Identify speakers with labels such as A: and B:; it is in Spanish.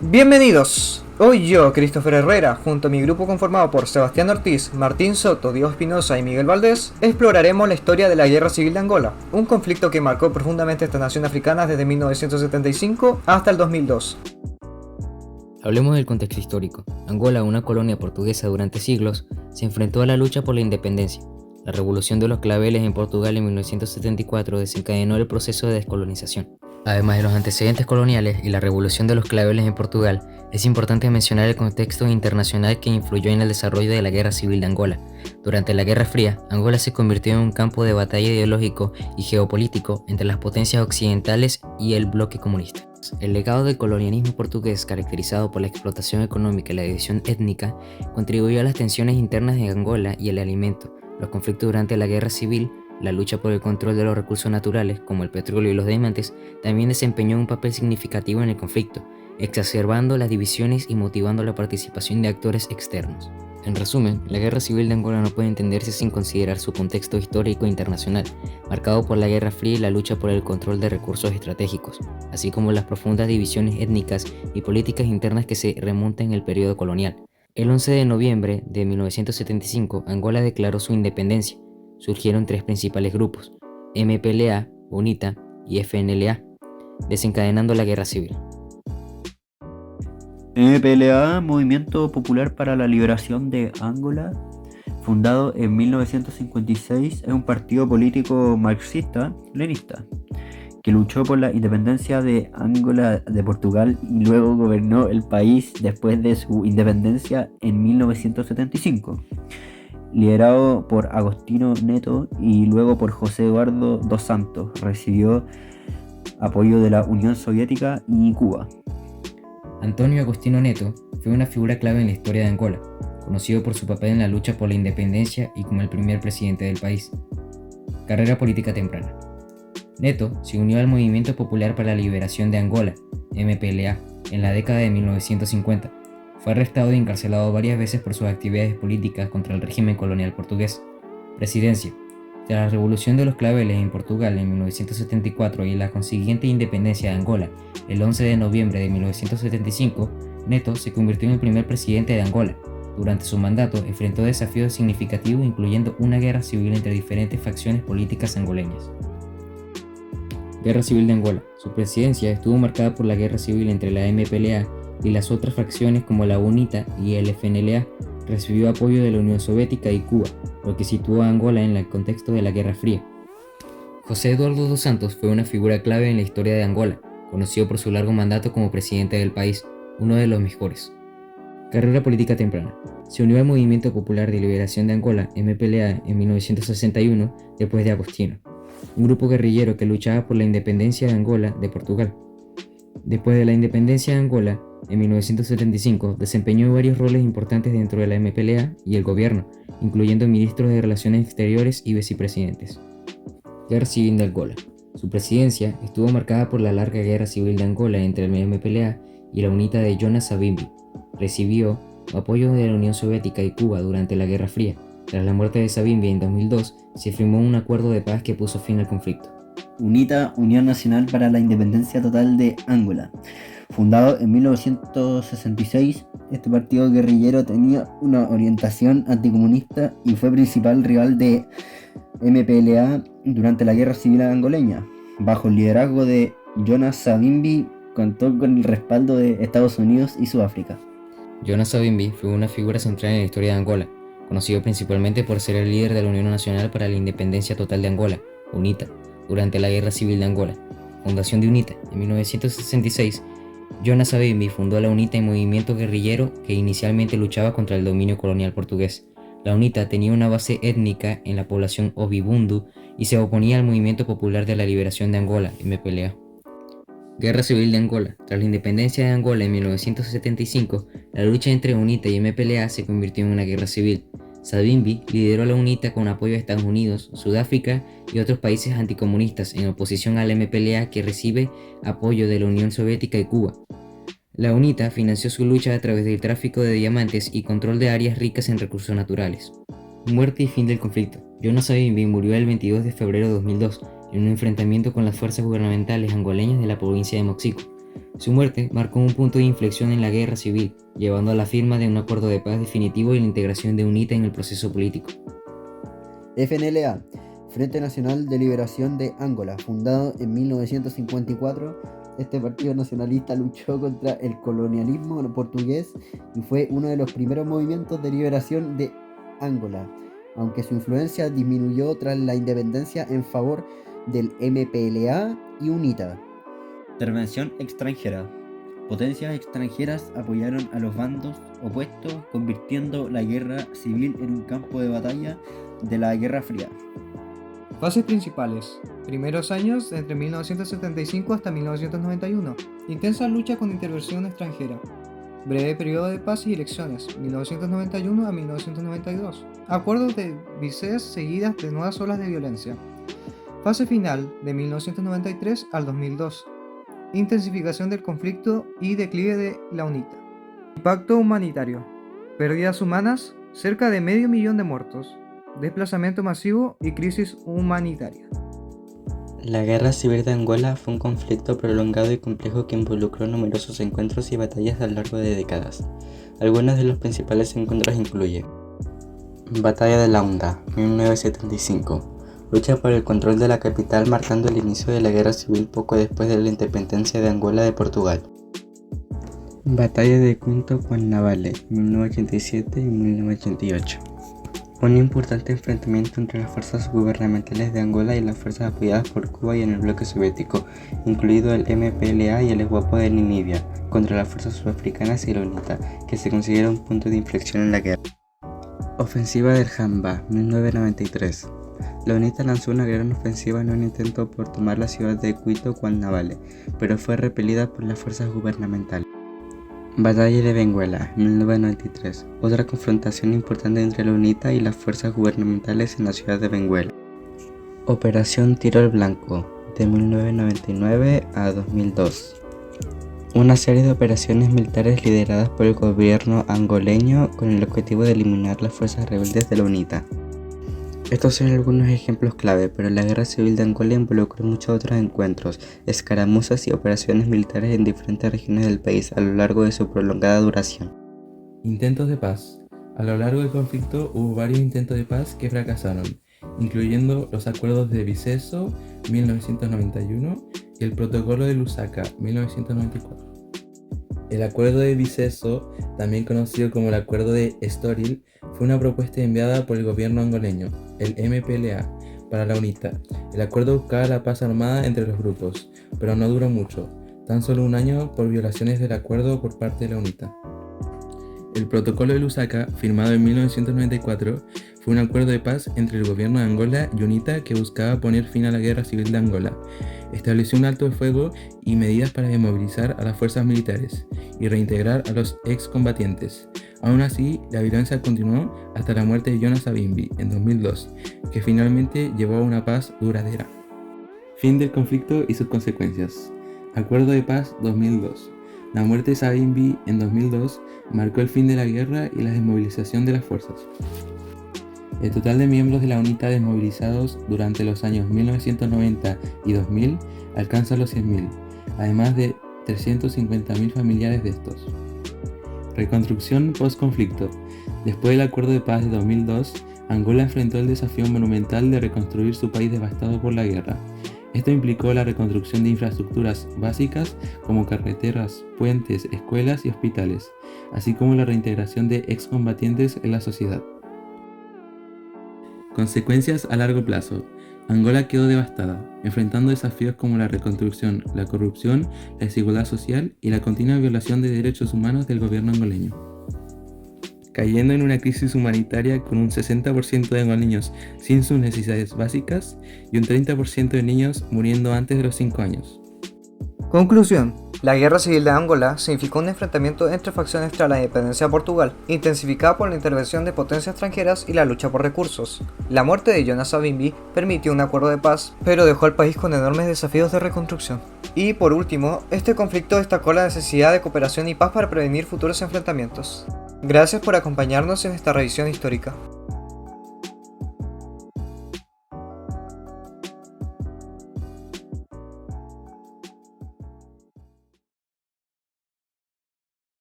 A: Bienvenidos. Hoy yo, Christopher Herrera, junto a mi grupo conformado por Sebastián Ortiz, Martín Soto, Diego Espinosa y Miguel Valdés, exploraremos la historia de la Guerra Civil de Angola, un conflicto que marcó profundamente a esta nación africana desde 1975 hasta el 2002.
B: Hablemos del contexto histórico. Angola, una colonia portuguesa durante siglos, se enfrentó a la lucha por la independencia. La Revolución de los Claveles en Portugal en 1974 desencadenó el proceso de descolonización. Además de los antecedentes coloniales y la Revolución de los Claveles en Portugal, es importante mencionar el contexto internacional que influyó en el desarrollo de la Guerra Civil de Angola. Durante la Guerra Fría, Angola se convirtió en un campo de batalla ideológico y geopolítico entre las potencias occidentales y el bloque comunista. El legado del colonialismo portugués, caracterizado por la explotación económica y la división étnica, contribuyó a las tensiones internas en Angola y el alimento, los conflictos durante la Guerra Civil. La lucha por el control de los recursos naturales, como el petróleo y los diamantes, también desempeñó un papel significativo en el conflicto, exacerbando las divisiones y motivando la participación de actores externos. En resumen, la Guerra Civil de Angola no puede entenderse sin considerar su contexto histórico internacional, marcado por la Guerra Fría y la lucha por el control de recursos estratégicos, así como las profundas divisiones étnicas y políticas internas que se remontan en el periodo colonial. El 11 de noviembre de 1975, Angola declaró su independencia. Surgieron tres principales grupos, MPLA, UNITA y FNLA, desencadenando la guerra civil.
C: MPLA, Movimiento Popular para la Liberación de Angola, fundado en 1956, es un partido político marxista-leninista que luchó por la independencia de Angola de Portugal y luego gobernó el país después de su independencia en 1975. Liderado por Agostinho Neto y luego por José Eduardo dos Santos, recibió apoyo de la Unión Soviética y Cuba.
B: Antonio Agostinho Neto fue una figura clave en la historia de Angola, conocido por su papel en la lucha por la independencia y como el primer presidente del país. Carrera política temprana. Neto se unió al Movimiento Popular para la Liberación de Angola, MPLA, en la década de 1950. Fue arrestado y encarcelado varias veces por sus actividades políticas contra el régimen colonial portugués. Presidencia. Tras la Revolución de los Claveles en Portugal en 1974 y la consiguiente independencia de Angola el 11 de noviembre de 1975, Neto se convirtió en el primer presidente de Angola. Durante su mandato enfrentó desafíos significativos, incluyendo una guerra civil entre diferentes facciones políticas angoleñas. Guerra Civil de Angola. Su presidencia estuvo marcada por la guerra civil entre la MPLA y las otras facciones como la UNITA y el FNLA. Recibió apoyo de la Unión Soviética y Cuba, lo que situó a Angola en el contexto de la Guerra Fría. José Eduardo dos Santos fue una figura clave en la historia de Angola, conocido por su largo mandato como presidente del país, uno de los mejores. Carrera política temprana. Se unió al Movimiento Popular de Liberación de Angola, MPLA, en 1961, después de Agostinho, un grupo guerrillero que luchaba por la independencia de Angola de Portugal. Después de la independencia de Angola, en 1975, desempeñó varios roles importantes dentro de la MPLA y el gobierno, incluyendo ministros de Relaciones Exteriores y vicepresidentes. Guerra Civil de Angola. Su presidencia estuvo marcada por la larga guerra civil de Angola entre el MPLA y la UNITA de Jonas Savimbi. Recibió apoyo de la Unión Soviética y Cuba durante la Guerra Fría. Tras la muerte de Savimbi en 2002, se firmó un acuerdo de paz que puso fin al conflicto.
C: UNITA, Unión Nacional para la Independencia Total de Angola. Fundado en 1966, este partido guerrillero tenía una orientación anticomunista y fue principal rival de MPLA durante la Guerra Civil angoleña. Bajo el liderazgo de Jonas Savimbi, contó con el respaldo de Estados Unidos y Sudáfrica.
B: Jonas Savimbi fue una figura central en la historia de Angola, conocido principalmente por ser el líder de la Unión Nacional para la Independencia Total de Angola, UNITA, durante la Guerra Civil de Angola. Fundación de UNITA. En 1966, Jonas Savimbi fundó la UNITA, en movimiento guerrillero que inicialmente luchaba contra el dominio colonial portugués. La UNITA tenía una base étnica en la población Ovibundu y se oponía al Movimiento Popular de la Liberación de Angola, MPLA. Guerra Civil de Angola. Tras la independencia de Angola en 1975, la lucha entre UNITA y MPLA se convirtió en una guerra civil. Savimbi lideró la UNITA con apoyo de Estados Unidos, Sudáfrica y otros países anticomunistas, en oposición al MPLA, que recibe apoyo de la Unión Soviética y Cuba. La UNITA financió su lucha a través del tráfico de diamantes y control de áreas ricas en recursos naturales. Muerte y fin del conflicto. Jonas Savimbi murió el 22 de febrero de 2002 en un enfrentamiento con las fuerzas gubernamentales angoleñas de la provincia de Moxico. Su muerte marcó un punto de inflexión en la guerra civil, llevando a la firma de un acuerdo de paz definitivo y la integración de UNITA en el proceso político.
C: FNLA, Frente Nacional de Liberación de Angola, fundado en 1954. Este partido nacionalista luchó contra el colonialismo portugués y fue uno de los primeros movimientos de liberación de Angola, aunque su influencia disminuyó tras la independencia en favor del MPLA y UNITA. Intervención extranjera. Potencias extranjeras apoyaron a los bandos opuestos, convirtiendo la guerra civil en un campo de batalla de la Guerra Fría.
A: Fases principales. Primeros años entre 1975 hasta 1991. Intensa lucha con intervención extranjera. Breve periodo de paz y elecciones, 1991 a 1992. Acuerdos de Vicés seguidas de nuevas olas de violencia. Fase final, de 1993 al 2002. Intensificación del conflicto y declive de la UNITA. Impacto humanitario. Pérdidas humanas, cerca de 500.000 de muertos. Desplazamiento masivo y crisis humanitaria.
D: La Guerra Civil de Angola fue un conflicto prolongado y complejo que involucró numerosos encuentros y batallas a lo largo de décadas. Algunos de los principales encuentros incluyen: Batalla de Launda, 1975. Lucha por el control de la capital marcando el inicio de la guerra civil poco después de la independencia de Angola de Portugal. Batalla de Quinto Cuanavale, 1987 y 1988. Un importante enfrentamiento entre las fuerzas gubernamentales de Angola y las fuerzas apoyadas por Cuba y en el bloque soviético, incluido el MPLA y el SWAPO de Namibia, contra las fuerzas sudafricanas y la UNITA, que se considera un punto de inflexión en la guerra. Ofensiva del Jamba, 1993. La UNITA lanzó una gran ofensiva en un intento por tomar la ciudad de Quito Cuanavale, pero fue repelida por las fuerzas gubernamentales. Batalla de Benguela, 1993. Otra confrontación importante entre la UNITA y las fuerzas gubernamentales en la ciudad de Benguela. Operación Tiro al Blanco, de 1999 a 2002. Una serie de operaciones militares lideradas por el gobierno angoleño con el objetivo de eliminar las fuerzas rebeldes de la UNITA. Estos son algunos ejemplos clave, pero la guerra civil de Angola involucró muchos otros encuentros, escaramuzas y operaciones militares en diferentes regiones del país a lo largo de su prolongada duración.
E: Intentos de paz. A lo largo del conflicto hubo varios intentos de paz que fracasaron, incluyendo los acuerdos de Viceso, 1991, y el protocolo de Lusaka, 1994. El acuerdo de Viceso, también conocido como el acuerdo de Estoril, fue una propuesta enviada por el gobierno angoleño, el MPLA, para la UNITA. El acuerdo buscaba la paz armada entre los grupos, pero no duró mucho, tan solo un año por violaciones del acuerdo por parte de la UNITA. El protocolo de Lusaka, firmado en 1994, fue un acuerdo de paz entre el gobierno de Angola y UNITA que buscaba poner fin a la guerra civil de Angola. Estableció un alto de fuego y medidas para desmovilizar a las fuerzas militares y reintegrar a los excombatientes. Aún así, la violencia continuó hasta la muerte de Jonas Savimbi en 2002, que finalmente llevó a una paz duradera. Fin del conflicto y sus consecuencias. Acuerdo de paz 2002. La muerte de Savimbi en 2002 marcó el fin de la guerra y la desmovilización de las fuerzas. El total de miembros de la UNITA desmovilizados durante los años 1990 y 2000 alcanza los 100.000, además de 350.000 familiares de estos. Reconstrucción post-conflicto. Después del acuerdo de paz de 2002, Angola enfrentó el desafío monumental de reconstruir su país devastado por la guerra. Esto implicó la reconstrucción de infraestructuras básicas como carreteras, puentes, escuelas y hospitales, así como la reintegración de excombatientes en la sociedad. Consecuencias a largo plazo. Angola quedó devastada, enfrentando desafíos como la reconstrucción, la corrupción, la desigualdad social y la continua violación de derechos humanos del gobierno angoleño. Cayendo en una crisis humanitaria con un 60% de angoleños sin sus necesidades básicas y un 30% de niños muriendo antes de los 5 años.
A: Conclusión. La Guerra Civil de Angola significó un enfrentamiento entre facciones tras la independencia de Portugal, intensificada por la intervención de potencias extranjeras y la lucha por recursos. La muerte de Jonas Savimbi permitió un acuerdo de paz, pero dejó al país con enormes desafíos de reconstrucción. Y por último, este conflicto destacó la necesidad de cooperación y paz para prevenir futuros enfrentamientos. Gracias por acompañarnos en esta revisión histórica.